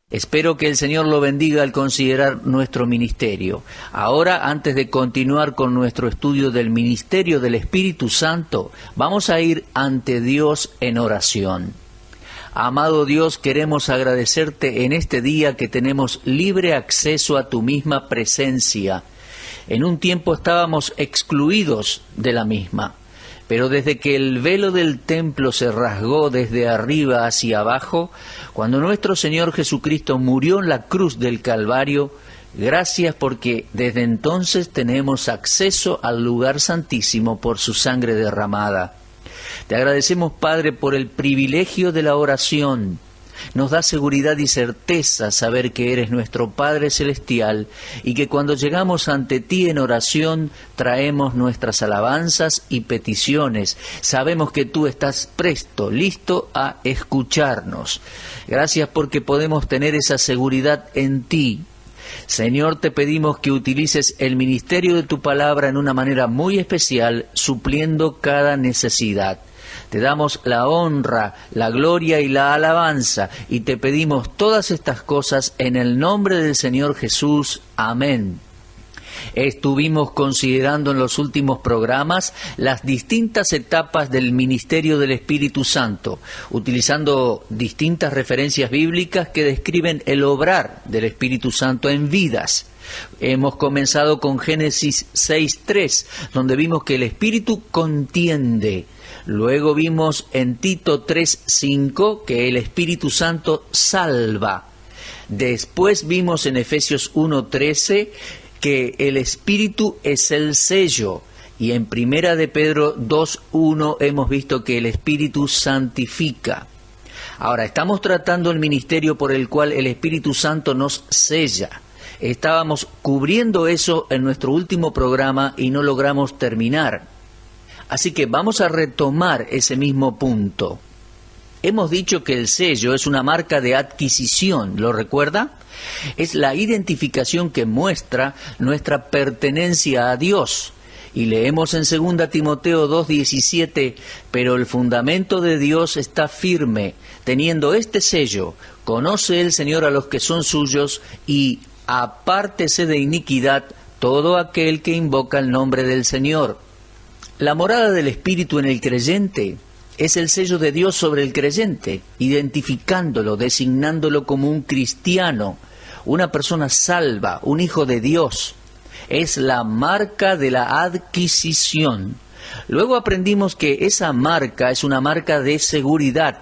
Espero que el Señor lo bendiga al considerar nuestro ministerio. Ahora, antes de continuar con nuestro estudio del ministerio del Espíritu Santo, vamos a ir ante Dios en oración. Amado Dios, queremos agradecerte en este día que tenemos libre acceso a tu misma presencia. En un tiempo estábamos excluidos de la misma, pero desde que el velo del templo se rasgó desde arriba hacia abajo, cuando nuestro Señor Jesucristo murió en la cruz del Calvario, gracias porque desde entonces tenemos acceso al lugar santísimo por su sangre derramada. Te agradecemos, Padre, por el privilegio de la oración. Nos da seguridad y certeza saber que eres nuestro Padre Celestial y que cuando llegamos ante ti en oración traemos nuestras alabanzas y peticiones. Sabemos que tú estás presto, listo a escucharnos. Gracias porque podemos tener esa seguridad en ti. Señor, te pedimos que utilices el ministerio de tu palabra en una manera muy especial, supliendo cada necesidad. Te damos la honra, la gloria y la alabanza, y te pedimos todas estas cosas en el nombre del Señor Jesús. Amén. Estuvimos considerando en los últimos programas las distintas etapas del ministerio del Espíritu Santo, utilizando distintas referencias bíblicas que describen el obrar del Espíritu Santo en vidas. Hemos comenzado con Génesis 6:3, donde vimos que el Espíritu contiende. Luego vimos en Tito 3:5 que el Espíritu Santo salva. Después vimos en Efesios 1:13 que el Espíritu es el sello. Y en Primera de Pedro 2:1 hemos visto que el Espíritu santifica. Ahora, estamos tratando el ministerio por el cual el Espíritu Santo nos sella. Estábamos cubriendo eso en nuestro último programa y no logramos terminar. Así que vamos a retomar ese mismo punto. Hemos dicho que el sello es una marca de adquisición, ¿lo recuerda? Es la identificación que muestra nuestra pertenencia a Dios. Y leemos en 2 Timoteo 2:17, pero el fundamento de Dios está firme, teniendo este sello, conoce el Señor a los que son suyos y apártese de iniquidad todo aquel que invoca el nombre del Señor. La morada del Espíritu en el creyente es el sello de Dios sobre el creyente, identificándolo, designándolo como un cristiano, una persona salva, un hijo de Dios. Es la marca de la adquisición. Luego aprendimos que esa marca es una marca de seguridad,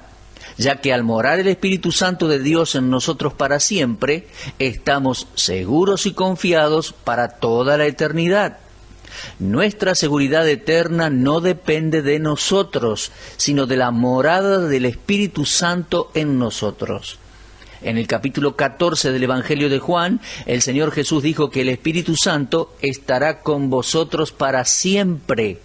ya que al morar el Espíritu Santo de Dios en nosotros para siempre, estamos seguros y confiados para toda la eternidad. Nuestra seguridad eterna no depende de nosotros, sino de la morada del Espíritu Santo en nosotros. En el capítulo 14 del Evangelio de Juan, el Señor Jesús dijo que el Espíritu Santo estará con vosotros para siempre.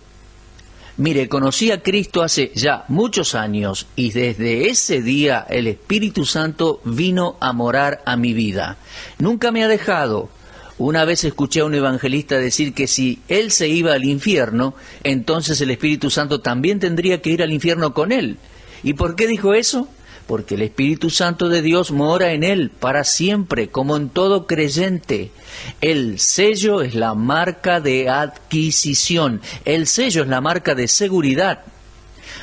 Mire, conocí a Cristo hace ya muchos años y desde ese día el Espíritu Santo vino a morar a mi vida. Nunca me ha dejado. Una vez escuché a un evangelista decir que si él se iba al infierno, entonces el Espíritu Santo también tendría que ir al infierno con él. ¿Y por qué dijo eso? Porque el Espíritu Santo de Dios mora en él para siempre, como en todo creyente. El sello es la marca de adquisición, el sello es la marca de seguridad.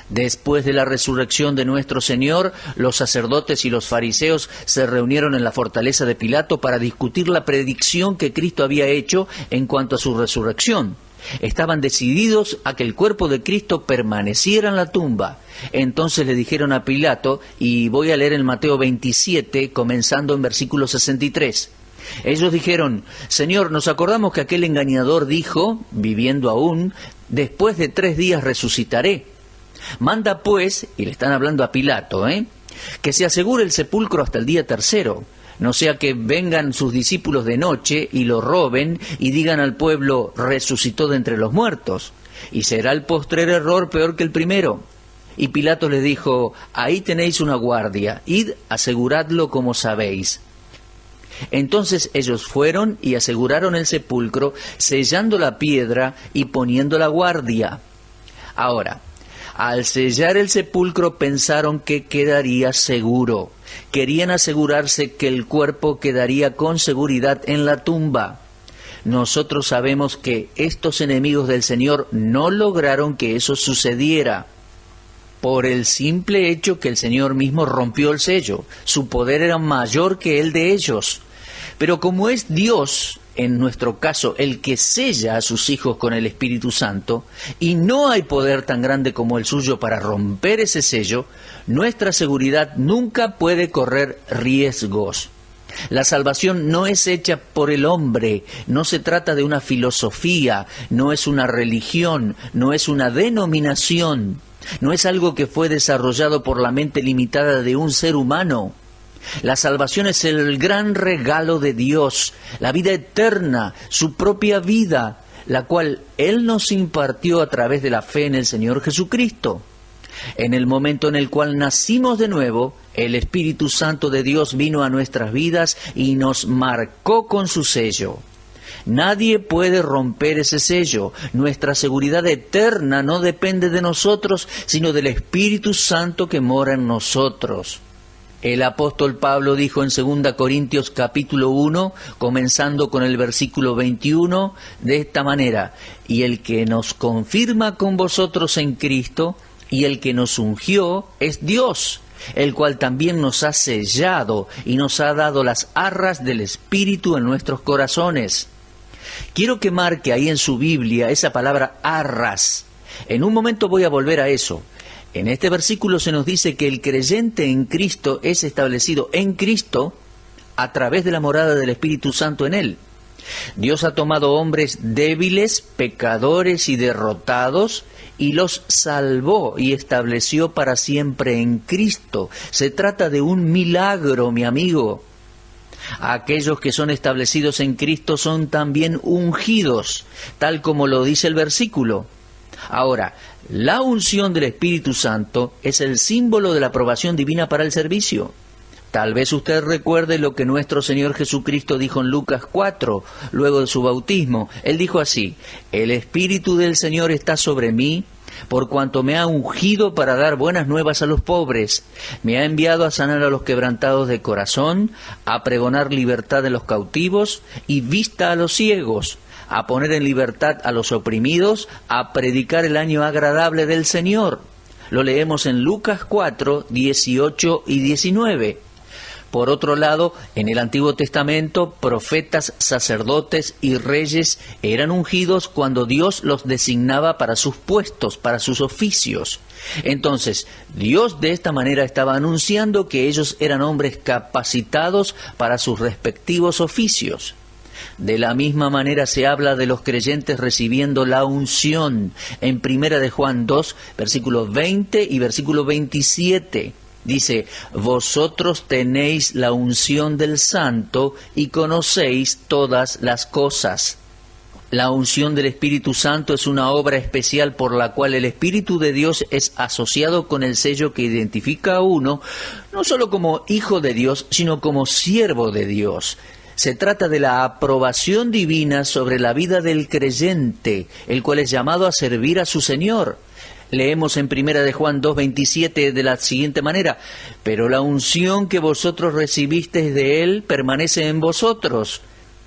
Después de la resurrección de nuestro Señor, los sacerdotes y los fariseos se reunieron en la fortaleza de Pilato para discutir la predicción que Cristo había hecho en cuanto a su resurrección. Estaban decididos a que el cuerpo de Cristo permaneciera en la tumba. Entonces le dijeron a Pilato, y voy a leer en Mateo 27, comenzando en versículo 63. Ellos dijeron: Señor, nos acordamos que aquel engañador dijo, viviendo aún, después de 3 días resucitaré. Manda pues, y le están hablando a Pilato, que se asegure el sepulcro hasta el día 3º, no sea que vengan sus discípulos de noche y lo roben y digan al pueblo: resucitó de entre los muertos, y será el postrer error peor que el primero. Y Pilato les dijo: ahí tenéis una guardia, id, aseguradlo como sabéis. Entonces ellos fueron y aseguraron el sepulcro, sellando la piedra y poniendo la guardia. Ahora, Al sellar el sepulcro pensaron que quedaría seguro. Querían asegurarse que el cuerpo quedaría con seguridad en la tumba. Nosotros sabemos que estos enemigos del Señor no lograron que eso sucediera, por el simple hecho que el Señor mismo rompió el sello. Su poder era mayor que el de ellos. Pero como es Dios, en nuestro caso, el que sella a sus hijos con el Espíritu Santo, y no hay poder tan grande como el suyo para romper ese sello, nuestra seguridad nunca puede correr riesgos. La salvación no es hecha por el hombre, no se trata de una filosofía, no es una religión, no es una denominación, no es algo que fue desarrollado por la mente limitada de un ser humano. La salvación es el gran regalo de Dios, la vida eterna, su propia vida, la cual Él nos impartió a través de la fe en el Señor Jesucristo. En el momento en el cual nacimos de nuevo, el Espíritu Santo de Dios vino a nuestras vidas y nos marcó con su sello. Nadie puede romper ese sello. Nuestra seguridad eterna no depende de nosotros, sino del Espíritu Santo que mora en nosotros. El apóstol Pablo dijo en 2 Corintios capítulo 1, comenzando con el versículo 21, de esta manera: y el que nos confirma con vosotros en Cristo, y el que nos ungió es Dios, el cual también nos ha sellado y nos ha dado las arras del Espíritu en nuestros corazones. Quiero que marque ahí en su Biblia esa palabra arras. En un momento voy a volver a eso. En este versículo se nos dice que el creyente en Cristo es establecido en Cristo a través de la morada del Espíritu Santo en él. Dios ha tomado hombres débiles, pecadores y derrotados, y los salvó y estableció para siempre en Cristo. Se trata de un milagro, mi amigo. Aquellos que son establecidos en Cristo son también ungidos, tal como lo dice el versículo. Ahora, la unción del Espíritu Santo es el símbolo de la aprobación divina para el servicio. Tal vez usted recuerde lo que nuestro Señor Jesucristo dijo en Lucas 4, luego de su bautismo. Él dijo así: el Espíritu del Señor está sobre mí, por cuanto me ha ungido para dar buenas nuevas a los pobres. Me ha enviado a sanar a los quebrantados de corazón, a pregonar libertad a los cautivos y vista a los ciegos, a poner en libertad a los oprimidos, a predicar el año agradable del Señor. Lo leemos en Lucas 4, 18 y 19. Por otro lado, en el Antiguo Testamento, profetas, sacerdotes y reyes eran ungidos cuando Dios los designaba para sus puestos, para sus oficios. Entonces, Dios de esta manera estaba anunciando que ellos eran hombres capacitados para sus respectivos oficios. De la misma manera se habla de los creyentes recibiendo la unción en 1 de Juan 2, versículos 20 y versículo 27. Dice: vosotros tenéis la unción del Santo y conocéis todas las cosas. La unción del Espíritu Santo es una obra especial por la cual el Espíritu de Dios es asociado con el sello que identifica a uno, no solo como hijo de Dios, sino como siervo de Dios. Se trata de la aprobación divina sobre la vida del creyente, el cual es llamado a servir a su Señor. Leemos en 1 de Juan 2:27 de la siguiente manera: pero la unción que vosotros recibisteis de Él permanece en vosotros,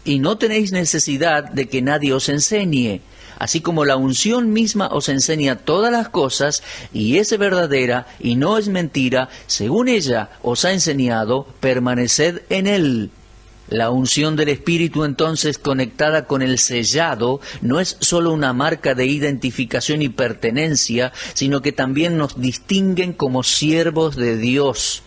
y no tenéis necesidad de que nadie os enseñe, así como la unción misma os enseña todas las cosas, y es verdadera y no es mentira, según ella os ha enseñado, permaneced en Él. La unción del Espíritu, entonces, conectada con el sellado, no es solo una marca de identificación y pertenencia, sino que también nos distinguen como siervos de Dios.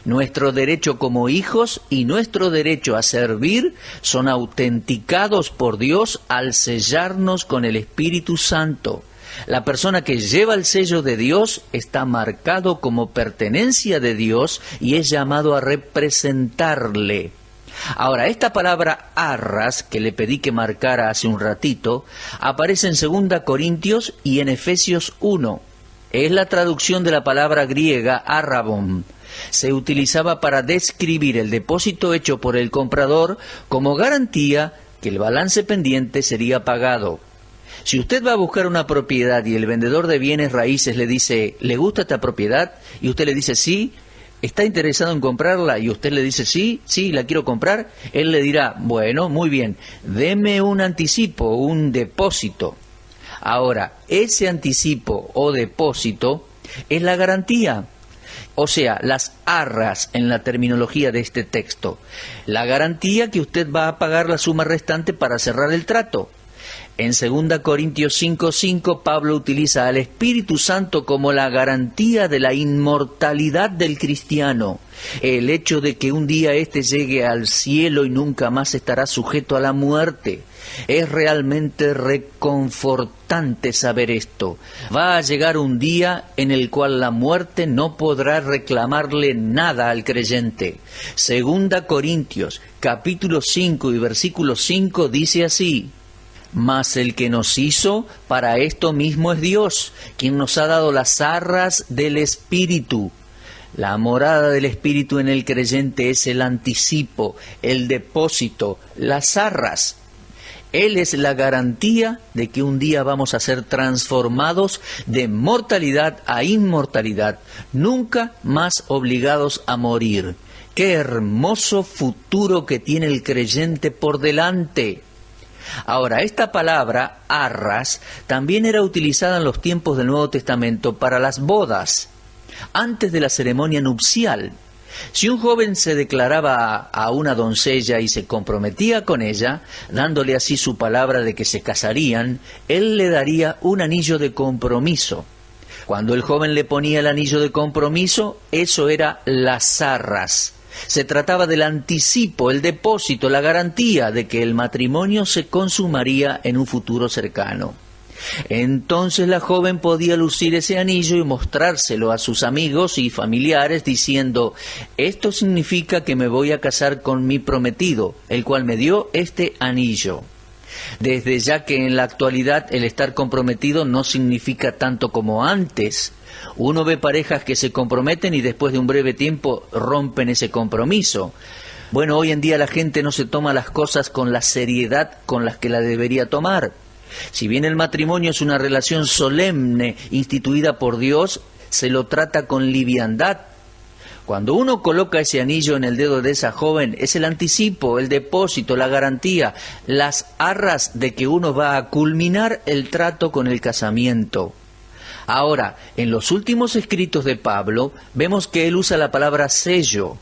Nuestro derecho como hijos y nuestro derecho a servir son autenticados por Dios al sellarnos con el Espíritu Santo. La persona que lleva el sello de Dios está marcado como pertenencia de Dios y es llamado a representarle. Ahora, esta palabra arras, que le pedí que marcara hace un ratito, aparece en 2 Corintios y en Efesios 1. Es la traducción de la palabra griega arrabon. Se utilizaba para describir el depósito hecho por el comprador como garantía que el balance pendiente sería pagado. Si usted va a buscar una propiedad y el vendedor de bienes raíces le dice, ¿le gusta esta propiedad? Y usted le dice sí, ¿está interesado en comprarla? Y usted le dice sí, la quiero comprar. Él le dirá, bueno, muy bien, deme un anticipo, un depósito. Ahora, ese anticipo o depósito es la garantía. O sea, las arras en la terminología de este texto. La garantía que usted va a pagar la suma restante para cerrar el trato. En 2 Corintios 5:5, Pablo utiliza al Espíritu Santo como la garantía de la inmortalidad del cristiano. El hecho de que un día éste llegue al cielo y nunca más estará sujeto a la muerte. Es realmente reconfortante saber esto. Va a llegar un día en el cual la muerte no podrá reclamarle nada al creyente. 2 Corintios, capítulo 5 y versículo 5 dice así: Mas el que nos hizo, para esto mismo es Dios, quien nos ha dado las arras del Espíritu. La morada del Espíritu en el creyente es el anticipo, el depósito, las arras. Él es la garantía de que un día vamos a ser transformados de mortalidad a inmortalidad, nunca más obligados a morir. ¡Qué hermoso futuro que tiene el creyente por delante! Ahora, esta palabra, arras, también era utilizada en los tiempos del Nuevo Testamento para las bodas, antes de la ceremonia nupcial. Si un joven se declaraba a una doncella y se comprometía con ella, dándole así su palabra de que se casarían, él le daría un anillo de compromiso. Cuando el joven le ponía el anillo de compromiso, eso era las arras. Se trataba del anticipo, el depósito, la garantía de que el matrimonio se consumaría en un futuro cercano. Entonces la joven podía lucir ese anillo y mostrárselo a sus amigos y familiares diciendo: esto significa que me voy a casar con mi prometido, el cual me dio este anillo. Desde ya que en la actualidad el estar comprometido no significa tanto como antes. Uno ve parejas que se comprometen y después de un breve tiempo rompen ese compromiso. Bueno, hoy en día la gente no se toma las cosas con la seriedad con las que la debería tomar. Si bien el matrimonio es una relación solemne instituida por Dios, se lo trata con liviandad. Cuando uno coloca ese anillo en el dedo de esa joven, es el anticipo, el depósito, la garantía, las arras de que uno va a culminar el trato con el casamiento. Ahora, en los últimos escritos de Pablo, vemos que él usa la palabra sello.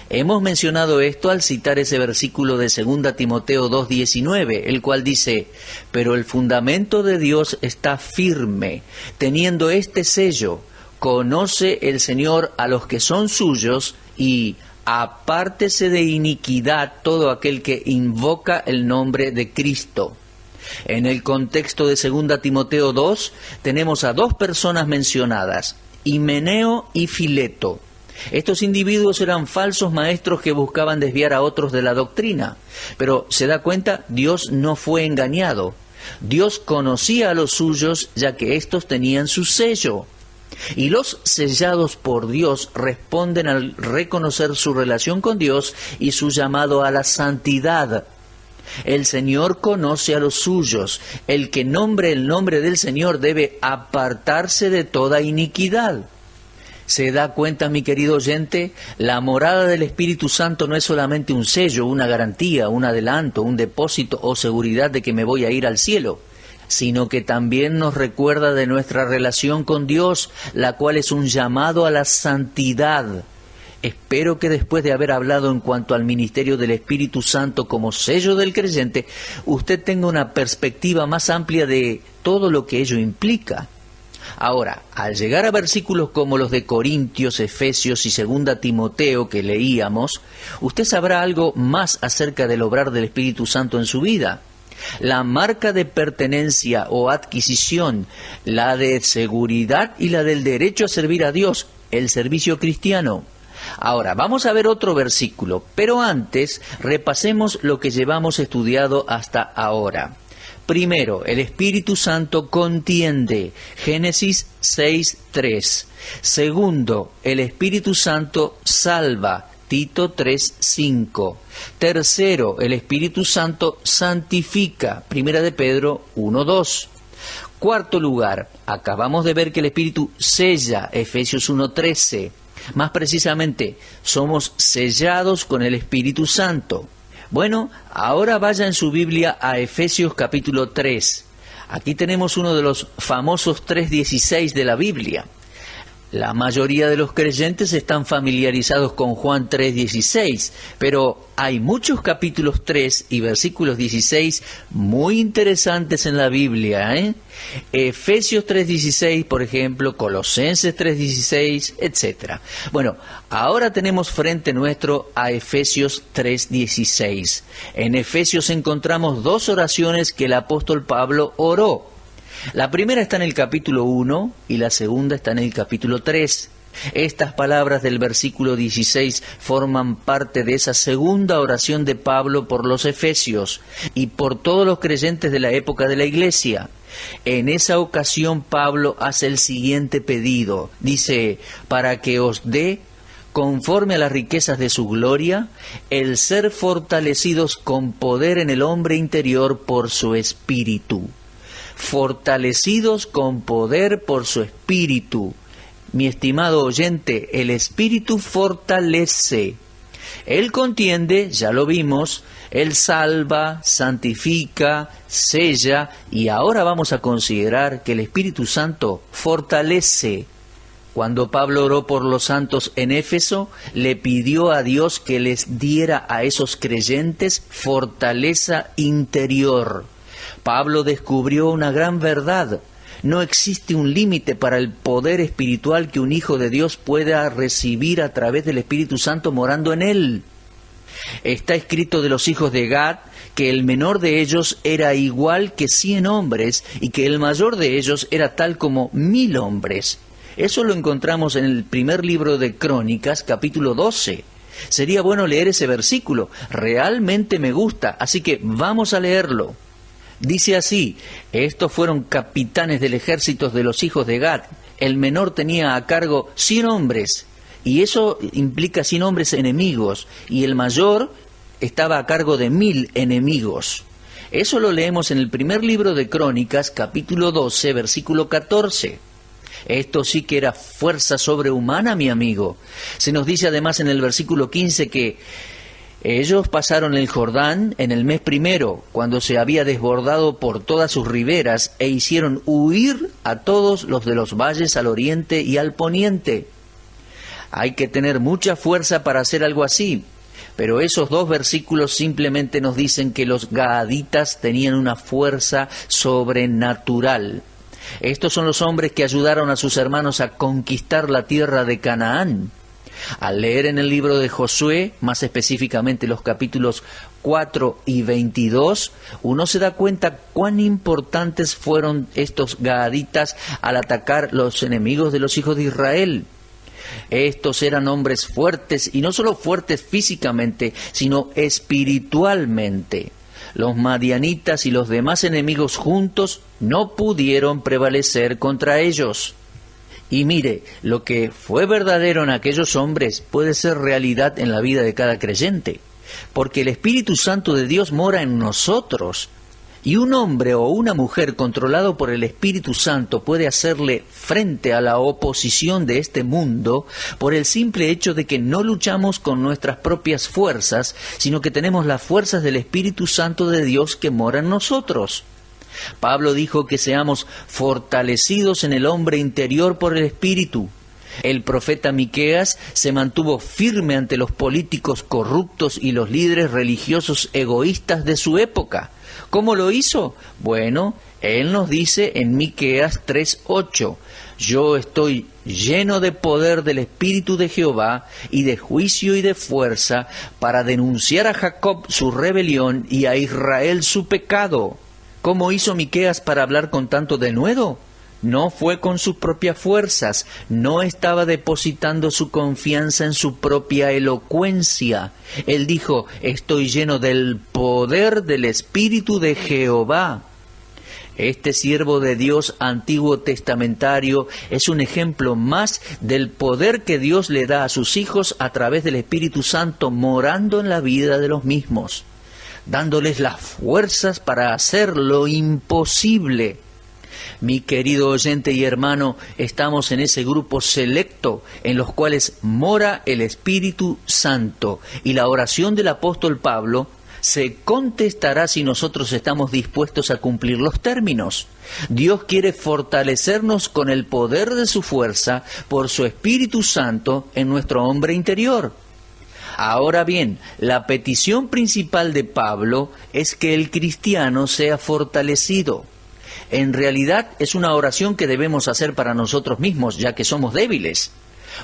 Hemos mencionado esto al citar ese versículo de 2 Timoteo 2:19, el cual dice: pero el fundamento de Dios está firme, teniendo este sello: conoce el Señor a los que son suyos, y apártese de iniquidad todo aquel que invoca el nombre de Cristo. En el contexto de 2 Timoteo 2 tenemos a dos personas mencionadas, Himeneo y Fileto. Estos individuos eran falsos maestros que buscaban desviar a otros de la doctrina. Pero, ¿se da cuenta? Dios no fue engañado. Dios conocía a los suyos, ya que éstos tenían su sello. Y los sellados por Dios responden al reconocer su relación con Dios y su llamado a la santidad. El Señor conoce a los suyos. El que nombre el nombre del Señor debe apartarse de toda iniquidad. ¿Se da cuenta, mi querido oyente? La morada del Espíritu Santo no es solamente un sello, una garantía, un adelanto, un depósito o seguridad de que me voy a ir al cielo, sino que también nos recuerda de nuestra relación con Dios, la cual es un llamado a la santidad. Espero que después de haber hablado en cuanto al ministerio del Espíritu Santo como sello del creyente, usted tenga una perspectiva más amplia de todo lo que ello implica. Ahora, al llegar a versículos como los de Corintios, Efesios y 2 Timoteo que leíamos, usted sabrá algo más acerca del obrar del Espíritu Santo en su vida. La marca de pertenencia o adquisición, la de seguridad y la del derecho a servir a Dios, el servicio cristiano. Ahora, vamos a ver otro versículo, pero antes repasemos lo que llevamos estudiado hasta ahora. Primero, el Espíritu Santo contiende, Génesis 6:3. Segundo, el Espíritu Santo salva, Tito 3:5. Tercero, el Espíritu Santo santifica, Primera de Pedro 1:2. Cuarto lugar, acabamos de ver que el Espíritu sella, Efesios 1:13. Más precisamente, somos sellados con el Espíritu Santo. Bueno, ahora vaya en su Biblia a Efesios capítulo 3. Aquí tenemos uno de los famosos 3:16 de la Biblia. La mayoría de los creyentes están familiarizados con Juan 3:16, pero hay muchos capítulos 3 y versículos 16 muy interesantes en la Biblia, Efesios 3:16, por ejemplo, Colosenses 3:16, etc. Bueno, ahora tenemos frente nuestro a Efesios 3:16. En Efesios encontramos dos oraciones que el apóstol Pablo oró. La primera está en el capítulo 1 y la segunda está en el capítulo 3. Estas palabras del versículo 16 forman parte de esa segunda oración de Pablo por los efesios y por todos los creyentes de la época de la iglesia. En esa ocasión Pablo hace el siguiente pedido. Dice, para que os dé, conforme a las riquezas de su gloria, el ser fortalecidos con poder en el hombre interior por su espíritu. Fortalecidos con poder por su espíritu. Mi estimado oyente, el espíritu fortalece. Él contiende, ya lo vimos, Él salva, santifica, sella, y ahora vamos a considerar que el Espíritu Santo fortalece. Cuando Pablo oró por los santos en Éfeso, le pidió a Dios que les diera a esos creyentes fortaleza interior. Pablo descubrió una gran verdad. No existe un límite para el poder espiritual que un hijo de Dios pueda recibir a través del Espíritu Santo morando en él. Está escrito de los hijos de Gad que el menor de ellos era igual que 100 hombres y que el mayor de ellos era tal como 1000 hombres. Eso lo encontramos en el primer libro de Crónicas, capítulo 12. Sería bueno leer ese versículo. Realmente me gusta, así que vamos a leerlo. Dice así, estos fueron capitanes del ejército de los hijos de Gad. El menor tenía a cargo 100 hombres, y eso implica 100 hombres enemigos, y el mayor estaba a cargo de 1000 enemigos. Eso lo leemos en el primer libro de Crónicas, capítulo 12, versículo 14. Esto sí que era fuerza sobrehumana, mi amigo. Se nos dice además en el versículo 15 que ellos pasaron el Jordán en el mes primero, cuando se había desbordado por todas sus riberas, e hicieron huir a todos los de los valles al oriente y al poniente. Hay que tener mucha fuerza para hacer algo así, pero esos dos versículos simplemente nos dicen que los gaaditas tenían una fuerza sobrenatural. Estos son los hombres que ayudaron a sus hermanos a conquistar la tierra de Canaán. Al leer en el libro de Josué, más específicamente los capítulos 4 y 22, uno se da cuenta cuán importantes fueron estos gaaditas al atacar los enemigos de los hijos de Israel. Estos eran hombres fuertes, y no solo fuertes físicamente, sino espiritualmente. Los madianitas y los demás enemigos juntos no pudieron prevalecer contra ellos. Y mire, lo que fue verdadero en aquellos hombres puede ser realidad en la vida de cada creyente, porque el Espíritu Santo de Dios mora en nosotros. Y un hombre o una mujer controlado por el Espíritu Santo puede hacerle frente a la oposición de este mundo por el simple hecho de que no luchamos con nuestras propias fuerzas, sino que tenemos las fuerzas del Espíritu Santo de Dios que mora en nosotros. Pablo dijo que seamos fortalecidos en el hombre interior por el Espíritu. El profeta Miqueas se mantuvo firme ante los políticos corruptos y los líderes religiosos egoístas de su época. ¿Cómo lo hizo? Bueno, él nos dice en Miqueas 3:8, yo estoy lleno de poder del Espíritu de Jehová y de juicio y de fuerza para denunciar a Jacob su rebelión y a Israel su pecado. ¿Cómo hizo Miqueas para hablar con tanto denuedo? No fue con sus propias fuerzas, no estaba depositando su confianza en su propia elocuencia. Él dijo, estoy lleno del poder del Espíritu de Jehová. Este siervo de Dios antiguo testamentario es un ejemplo más del poder que Dios le da a sus hijos a través del Espíritu Santo morando en la vida de los mismos, dándoles las fuerzas para hacer lo imposible. Mi querido oyente y hermano, estamos en ese grupo selecto en los cuales mora el Espíritu Santo, y la oración del apóstol Pablo se contestará si nosotros estamos dispuestos a cumplir los términos. Dios quiere fortalecernos con el poder de su fuerza por su Espíritu Santo en nuestro hombre interior. Ahora bien, la petición principal de Pablo es que el cristiano sea fortalecido. En realidad es una oración que debemos hacer para nosotros mismos, ya que somos débiles.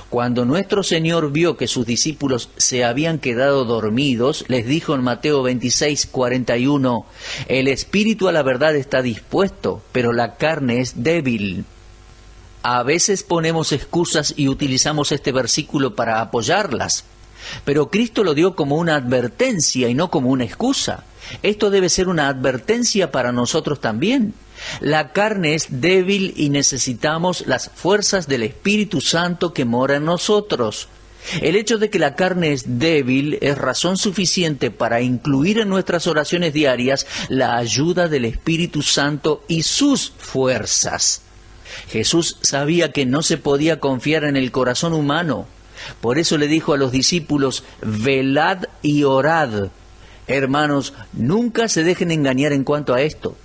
Cuando nuestro Señor vio que sus discípulos se habían quedado dormidos, les dijo en Mateo 26:41, el espíritu a la verdad está dispuesto, pero la carne es débil. A veces ponemos excusas y utilizamos este versículo para apoyarlas, pero Cristo lo dio como una advertencia y no como una excusa. Esto debe ser una advertencia para nosotros también. La carne es débil y necesitamos las fuerzas del Espíritu Santo que mora en nosotros. El hecho de que la carne es débil es razón suficiente para incluir en nuestras oraciones diarias la ayuda del Espíritu Santo y sus fuerzas. Jesús sabía que no se podía confiar en el corazón humano. Por eso le dijo a los discípulos, velad y orad. Hermanos, nunca se dejen engañar en cuanto a esto.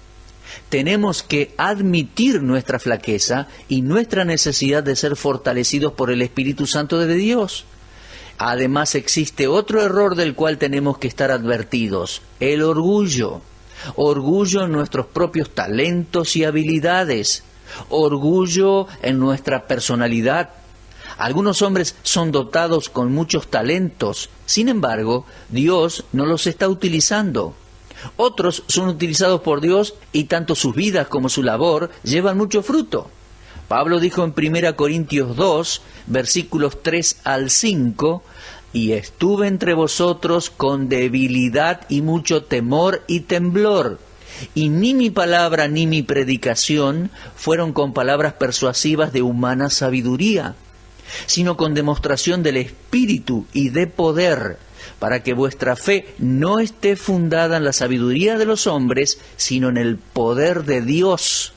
Tenemos que admitir nuestra flaqueza y nuestra necesidad de ser fortalecidos por el Espíritu Santo de Dios. Además existe otro error del cual tenemos que estar advertidos, el orgullo. Orgullo en nuestros propios talentos y habilidades. Orgullo en nuestra personalidad. Algunos hombres son dotados con muchos talentos, sin embargo, Dios no los está utilizando. Otros son utilizados por Dios y tanto sus vidas como su labor llevan mucho fruto. Pablo dijo en 1 Corintios 2, versículos 3 al 5, y estuve entre vosotros con debilidad y mucho temor y temblor, y ni mi palabra ni mi predicación fueron con palabras persuasivas de humana sabiduría, sino con demostración del Espíritu y de poder, para que vuestra fe no esté fundada en la sabiduría de los hombres, sino en el poder de Dios.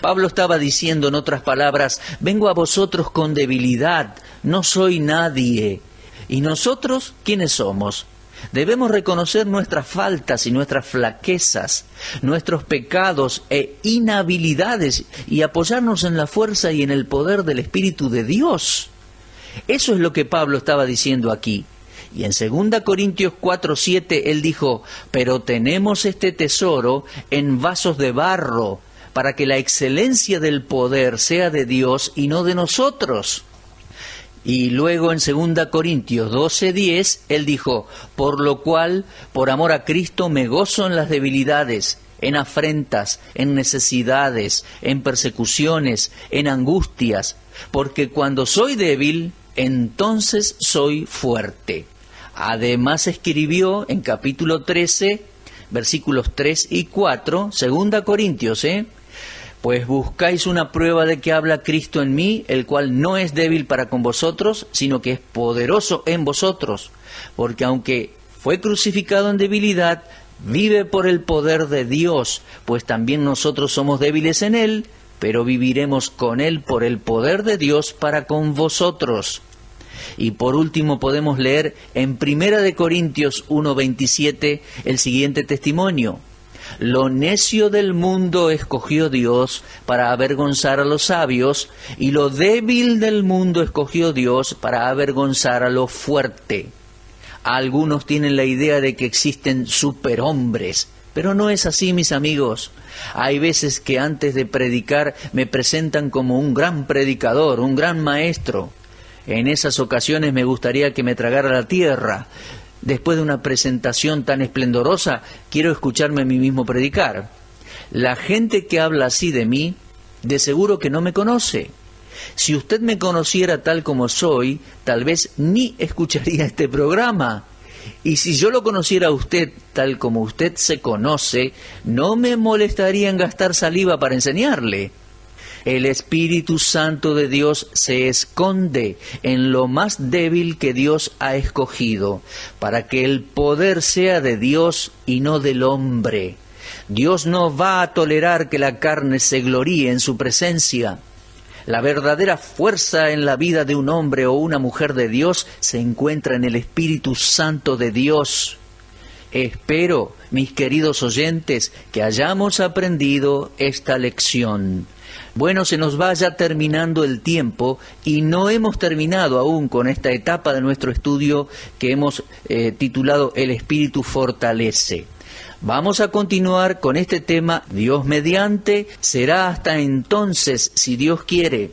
Pablo estaba diciendo, en otras palabras, vengo a vosotros con debilidad, no soy nadie. ¿Y nosotros quiénes somos? Debemos reconocer nuestras faltas y nuestras flaquezas, nuestros pecados e inhabilidades y apoyarnos en la fuerza y en el poder del Espíritu de Dios. Eso es lo que Pablo estaba diciendo aquí. Y en 2 Corintios 4:7 él dijo, pero tenemos este tesoro en vasos de barro, para que la excelencia del poder sea de Dios y no de nosotros. Y luego en 2 Corintios 12:10, él dijo, por lo cual, por amor a Cristo, me gozo en las debilidades, en afrentas, en necesidades, en persecuciones, en angustias, porque cuando soy débil, entonces soy fuerte. Además escribió en capítulo 13, versículos 3 y 4, 2 Corintios, pues buscáis una prueba de que habla Cristo en mí, el cual no es débil para con vosotros, sino que es poderoso en vosotros. Porque aunque fue crucificado en debilidad, vive por el poder de Dios, pues también nosotros somos débiles en Él, pero viviremos con Él por el poder de Dios para con vosotros. Y por último podemos leer en 1 Corintios 1:27 el siguiente testimonio. Lo necio del mundo escogió Dios para avergonzar a los sabios, y lo débil del mundo escogió Dios para avergonzar a lo fuerte. Algunos tienen la idea de que existen superhombres, pero no es así, mis amigos. Hay veces que antes de predicar me presentan como un gran predicador, un gran maestro. En esas ocasiones me gustaría que me tragara la tierra. Después de una presentación tan esplendorosa, quiero escucharme a mí mismo predicar. La gente que habla así de mí, de seguro que no me conoce. Si usted me conociera tal como soy, tal vez ni escucharía este programa. Y si yo lo conociera a usted tal como usted se conoce, no me molestaría en gastar saliva para enseñarle. El Espíritu Santo de Dios se esconde en lo más débil que Dios ha escogido, para que el poder sea de Dios y no del hombre. Dios no va a tolerar que la carne se gloríe en su presencia. La verdadera fuerza en la vida de un hombre o una mujer de Dios se encuentra en el Espíritu Santo de Dios. Espero, mis queridos oyentes, que hayamos aprendido esta lección. Bueno, se nos va ya terminando el tiempo y no hemos terminado aún con esta etapa de nuestro estudio que hemos titulado El Espíritu Fortalece. Vamos a continuar con este tema, Dios mediante. Será hasta entonces, si Dios quiere.